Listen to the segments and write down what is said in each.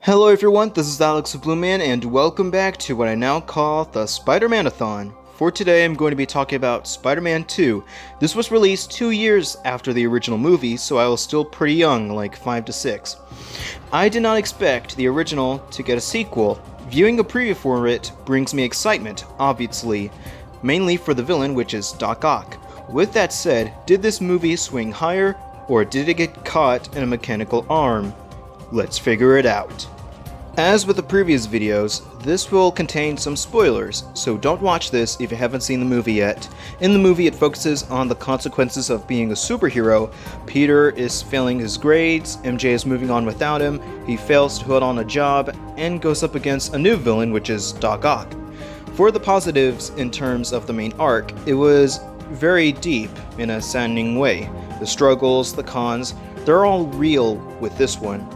Hello everyone, this is Alex the Blue Man, and welcome back to what I now call the Spider-Man-a-thon. For today I'm going to be talking about Spider-Man 2. This was released 2 years after the original movie, so I was still pretty young, like 5 to 6. I did not expect the original to get a sequel. Viewing a preview for it brings me excitement, obviously, mainly for the villain, which is Doc Ock. With that said, did this movie swing higher, or did it get caught in a mechanical arm? Let's figure it out. As with the previous videos, this will contain some spoilers, so don't watch this if you haven't seen the movie yet. In the movie, it focuses on the consequences of being a superhero. Peter is failing his grades, MJ is moving on without him, he fails to hold on a job, and goes up against a new villain, which is Doc Ock. For the positives in terms of the main arc, it was very deep in a saddening way. The struggles, the cons, they're all real with this one.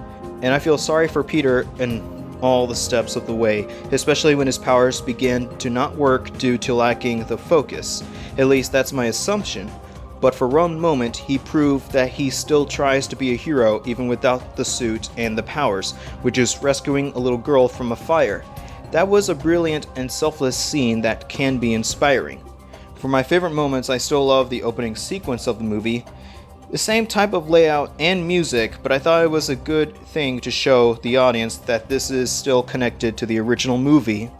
And I feel sorry for Peter in all the steps of the way, especially when his powers began to not work due to lacking the focus. At least that's my assumption. But for one moment, he proved that he still tries to be a hero even without the suit and the powers, which is rescuing a little girl from a fire. That was a brilliant and selfless scene that can be inspiring. For my favorite moments, I still love the opening sequence of the movie. The same type of layout and music, but I thought it was a good thing to show the audience that this is still connected to the original movie.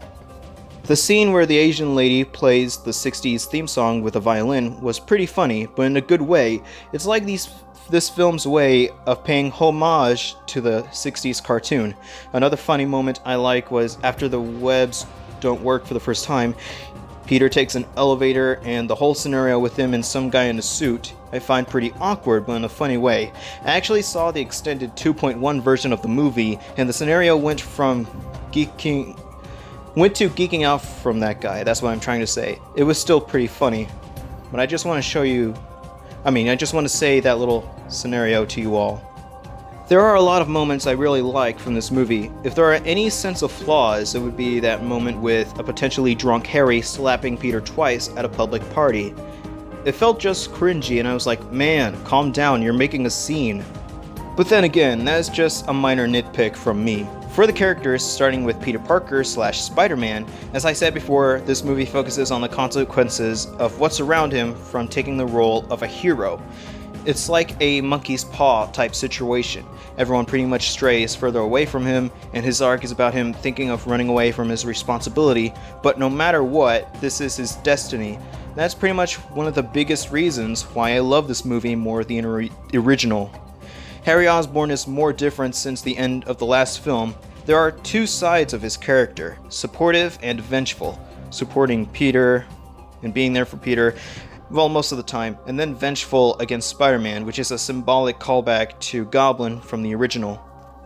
The scene where the Asian lady plays the 60s theme song with a violin was pretty funny, but in a good way. It's like this film's way of paying homage to the 60s cartoon. Another funny moment I like was after the webs don't work for the first time, Peter takes an elevator, and the whole scenario with him and some guy in a suit I find pretty awkward, but in a funny way. I actually saw the extended 2.1 version of the movie, and the scenario went to geeking out from that guy. That's what I'm trying to say. It was still pretty funny, but I just want to say that little scenario to you all. There are a lot of moments I really like from this movie. If there are any sense of flaws, it would be that moment with a potentially drunk Harry slapping Peter twice at a public party. It felt just cringy, and I was like, man, calm down, you're making a scene. But then again, that is just a minor nitpick from me. For the characters, starting with Peter Parker / Spider-Man, as I said before, this movie focuses on the consequences of what's around him from taking the role of a hero. It's like a monkey's paw type situation. Everyone pretty much strays further away from him, and his arc is about him thinking of running away from his responsibility, but no matter what, this is his destiny. That's pretty much one of the biggest reasons why I love this movie more than the original. Harry Osborn is more different since the end of the last film. There are two sides of his character, supportive and vengeful. Supporting Peter and being there for Peter, well, most of the time, and then vengeful against Spider-Man, which is a symbolic callback to Goblin from the original.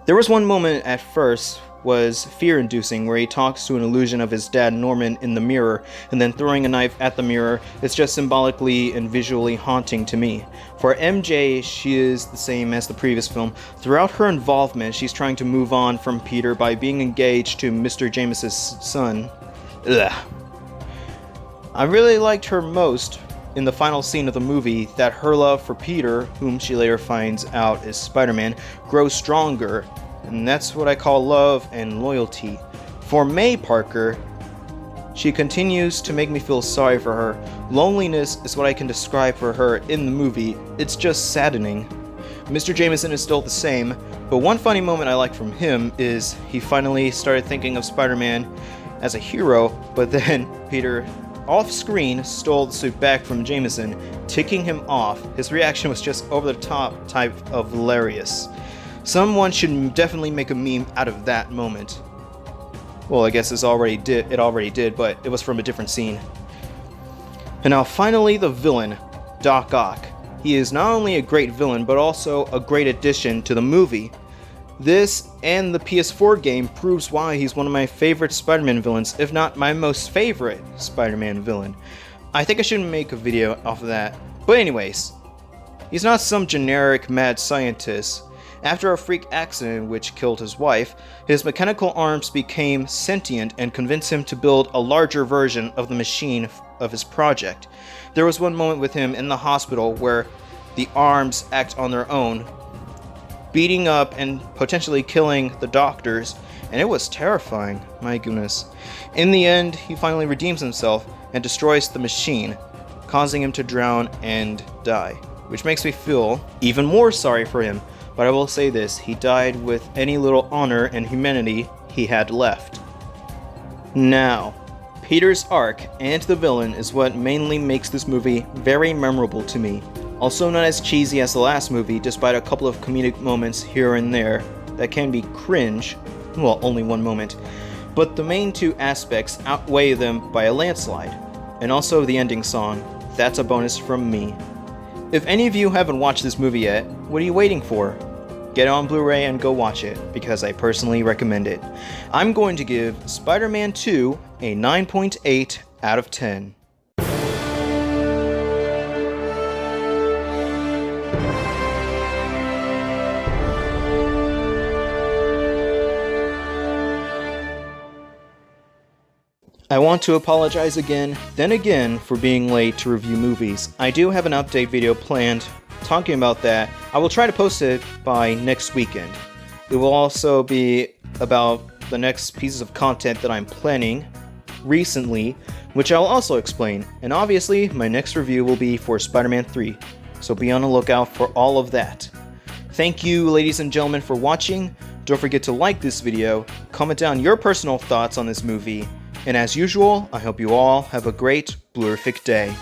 There was one moment at first was fear-inducing where he talks to an illusion of his dad Norman in the mirror, and then throwing a knife at the mirror. It's just symbolically and visually haunting to me. For MJ, she is the same as the previous film. Throughout her involvement, she's trying to move on from Peter by being engaged to Mr. James's son. Ugh. I really liked her most in the final scene of the movie, that her love for Peter, whom she later finds out is Spider-Man, grows stronger, and that's what I call love and loyalty. For May Parker, she continues to make me feel sorry for her. Loneliness is what I can describe for her in the movie. It's just saddening. Mr. Jameson is still the same, but one funny moment I like from him is he finally started thinking of Spider-Man as a hero, but then Peter off-screen stole the suit back from Jameson, ticking him off. His reaction was just over-the-top type of hilarious. Someone should definitely make a meme out of that moment. Well, I guess it already did, but it was from a different scene. And now finally the villain, Doc Ock. He is not only a great villain, but also a great addition to the movie. This and the PS4 game proves why he's one of my favorite Spider-Man villains, if not my most favorite Spider-Man villain. I think I should make a video off of that. But anyways, he's not some generic mad scientist. After a freak accident which killed his wife, his mechanical arms became sentient and convinced him to build a larger version of the machine of his project. There was one moment with him in the hospital where the arms act on their own, beating up and potentially killing the doctors, and it was terrifying, my goodness. In the end, he finally redeems himself and destroys the machine, causing him to drown and die, which makes me feel even more sorry for him. But I will say this, he died with any little honor and humanity he had left. Now, Peter's arc and the villain is what mainly makes this movie very memorable to me. Also not as cheesy as the last movie, despite a couple of comedic moments here and there that can be cringe, well, only one moment, but the main two aspects outweigh them by a landslide. And also the ending song, that's a bonus from me. If any of you haven't watched this movie yet, what are you waiting for? Get it on Blu-ray and go watch it, because I personally recommend it. I'm going to give Spider-Man 2 a 9.8 out of 10. I want to apologize again, then again, for being late to review movies. I do have an update video planned talking about that. I will try to post it by next weekend. It will also be about the next pieces of content that I'm planning recently, which I'll also explain. And obviously, my next review will be for Spider-Man 3, so be on the lookout for all of that. Thank you, ladies and gentlemen, for watching. Don't forget to like this video, comment down your personal thoughts on this movie, and as usual, I hope you all have a great Blurific day.